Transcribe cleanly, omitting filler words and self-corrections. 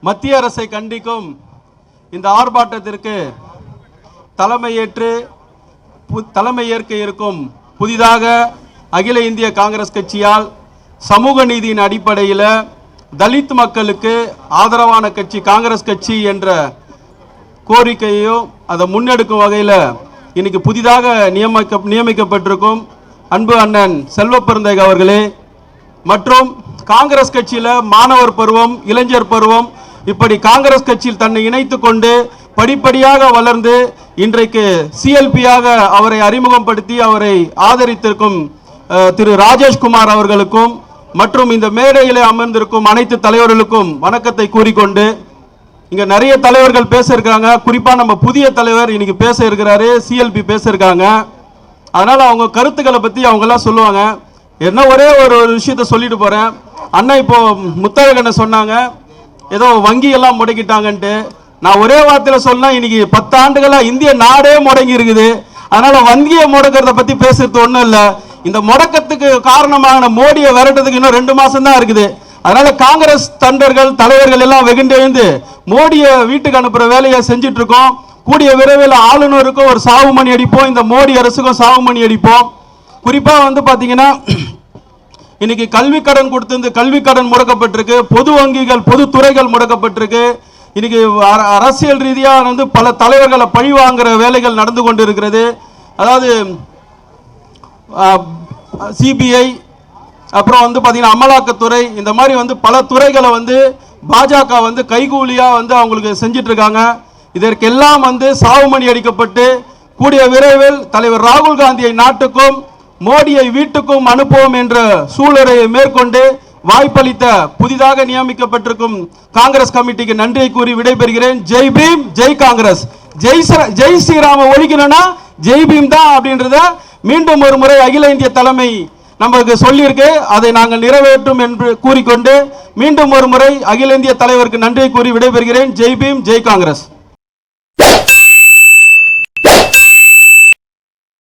மத்திய அரசை கண்டிக்கும் இந்த ஆர்ப்பாட்டத்திற்கு தலைமையேற்க இருக்கும் புதிதாக அகில இந்திய காங்கிரஸ் கட்சியால் சமூக நீதியின் அடிப்படையில் தலித் மக்களுக்கு ஆதரவான கட்சி காங்கிரஸ் கட்சி என்ற கோரிக்கையோ அதை முன்னெடுக்கும் வகையில் இன்னைக்கு புதிதாக நியமிக்கப்பட்டிருக்கும் அன்பு அண்ணன் செல்வ பெருந்தகை அவர்களே மற்றும் காங்கிரஸ் கட்சியில் மாணவர் பருவம் இளைஞர் பருவம் இப்படி காங்கிரஸ் கட்சியில் தன்னை இணைத்து கொண்டு படிப்படியாக வளர்ந்து இன்றைக்கு சிஎல்பியாக அவரை அறிமுகப்படுத்தி அவரை ஆதரித்திருக்கும் திரு ராஜேஷ்குமார் அவர்களுக்கும் மற்றும் இந்த மேடையிலே அமர்ந்திருக்கும் அனைத்து தலைவர்களுக்கும் வணக்கத்தை கூறிக்கொண்டு இங்க நிறைய தலைவர்கள் பேச இருக்காங்க. குறிப்பா நம்ம புதிய தலைவர் இன்னைக்கு பேச இருக்கிறாரு, சிஎல்பி பேச இருக்காங்க. அதனால அவங்க கருத்துக்களை பத்தி அவங்க எல்லாம் சொல்லுவாங்க. என்ன ஒரே ஒரு விஷயத்த சொல்லிட்டு போறேன். அண்ணா இப்போ முத்தழகண்ண சொன்னாங்க ஏதோ வங்கி எல்லாம் முடக்கிட்டாங்கன்ட்டு. நான் ஒரே வார்த்தையில சொன்னா இன்னைக்கு 10 ஆண்டுகளா இந்திய நாடே முடங்கி இருக்குது. அதனால வங்கியை முடக்கிறத பத்தி பேசுறது ஒண்ணும் இல்லை. இந்த முடக்கத்துக்கு காரணமான மோடியை விரட்டுறதுக்கு இன்னும் 2 மாசம் தான் இருக்குது. அதனால காங்கிரஸ் தொண்டர்கள் தலைவர்கள் எல்லாம் வெகுண்டெழுந்து மோடியை வீட்டுக்கு அனுப்புற வேலையை செஞ்சுட்டு இருக்கோம். கூடிய விரைவில் ஆளுநருக்கும் ஒரு சாவு மணி அடிப்போம், இந்த மோடி அரசுக்கும் சாவு மணி அடிப்போம். குறிப்பா பாத்தீங்கன்னா இன்னைக்கு கல்வி கடன் கொடுத்து கல்வி கடன் முடக்கப்பட்டிருக்கு, பொது வங்கிகள் பொது துறைகள் முடக்கப்பட்டிருக்கு. இன்னைக்கு அரசியல் ரீதியாக பல தலைவர்களை பழி வாங்குற வேலைகள் நடந்து கொண்டு இருக்கிறது. அதாவது சிபிஐ அப்புறம் பாத்தீங்கன்னா அமலாக்கத்துறை இந்த மாதிரி பல துறைகளை பாஜக கைகூலியா அவங்களுக்கு செஞ்சிட்டு இருக்காங்க. இதற்கெல்லாம் சாவுமணி அடிக்கப்பட்டு கூடிய விரைவில் தலைவர் ராகுல் காந்தியை நாட்டுக்கும் மோடியை வீட்டுக்கும் அனுப்புவோம் என்ற சூழலை மேற்கொண்டு வாய்ப்பளித்த புதிதாக நியமிக்கப்பட்டிருக்கும் காங்கிரஸ் கமிட்டிக்கு நன்றியை கூறி விடைபெறுகிறேன். ஜெய் பீம், ஜெய் காங்கிரஸ். ஜெய் ஸ்ரீராம ஒழிக்கணும்னா ஜெய் பீம் தான் அப்படின்றத மீண்டும் ஒரு முறை அகில இந்திய தலைமை நமக்கு சொல்லியிருக்கு. அதை நாங்கள் நிறைவேற்றும் என்று கூறிக்கொண்டு மீண்டும் ஒரு முறை அகில இந்திய தலைவருக்கு நன்றியை கூறி விடைபெறுகிறேன். ஜெய் பீம், ஜெய் காங்கிரஸ்.